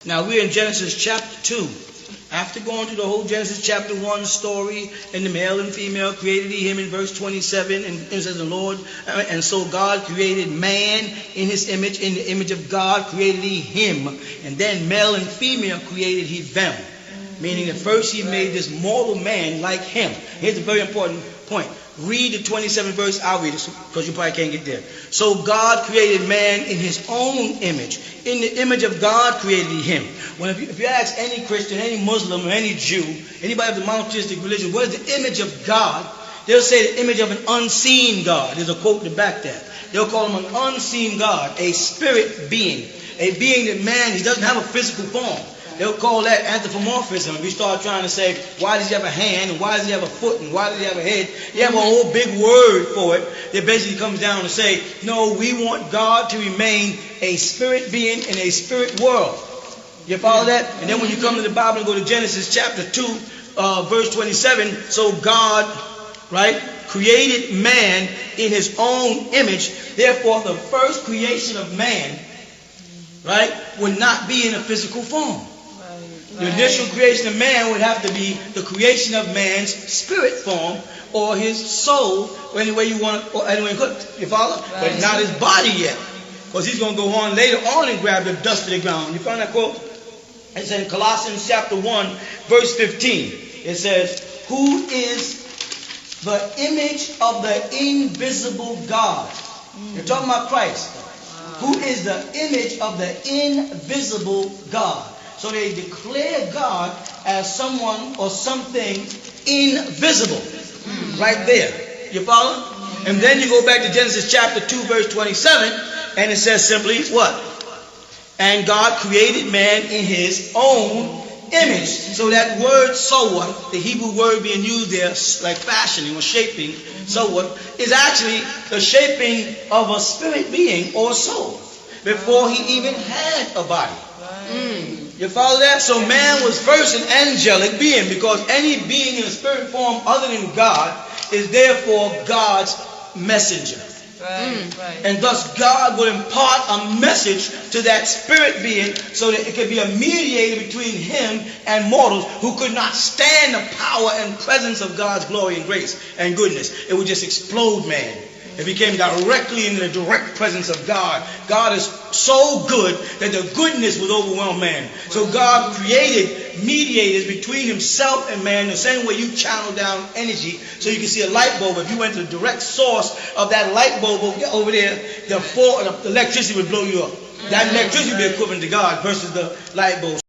Now we're in Genesis chapter 2. After going through the whole Genesis chapter 1 story, and the male and female created he him in verse 27, and it says the Lord, and so God created man in his image, in the image of God created he him, and then male and female created he them. Meaning that first he made this mortal man like him. Here's a very important point. Read the 27th verse. I'll read it because you probably can't get there. So God created man in his own image. In the image of God created he him. If you ask any Christian, any Muslim, or any Jew, anybody of the monotheistic religion, what is the image of God? They'll say the image of an unseen God. There's a quote to back that. They'll call him an unseen God, a spirit being. A being that man, he doesn't have a physical form. They'll call that anthropomorphism. If we start trying to say, why does he have a hand, and why does he have a foot, and why does he have a head? You have a whole big word for it that basically comes down to say, no, we want God to remain a spirit being in a spirit world. You follow that? And then when you come to the Bible and go to Genesis chapter 2, verse 27, so God, right, created man in his own image. Therefore, the first creation of man, right, would not be in a physical form. The initial creation of man would have to be the creation of man's spirit form or his soul, or any way you want, or any way you could. You follow? Right. But not his body yet. Because he's going to go on later on and grab the dust of the ground. You find that quote? It's in Colossians chapter 1, verse 15. It says, who is the image of the invisible God? You're talking about Christ. Who is the image of the invisible God? So they declare God as someone or something invisible. Right there. You follow? And then you go back to Genesis chapter 2, verse 27, and it says simply what? And God created man in his own image. So that word sawat, the Hebrew word being used there, like fashioning or shaping, sawat, is actually the shaping of a spirit being or soul before he even had a body. You follow that? So man was first an angelic being, because any being in a spirit form other than God is therefore God's messenger. Right. And thus God will impart a message to that spirit being so that it could be a mediator between him and mortals who could not stand the power and presence of God's glory and grace and goodness. It would just explode man. It became directly in the direct presence of God. God is so good that the goodness would overwhelm man. So God created mediators between himself and man the same way you channel down energy so you can see a light bulb. If you went to the direct source of that light bulb over there, the electricity would blow you up. That electricity would be equivalent to God versus the light bulb.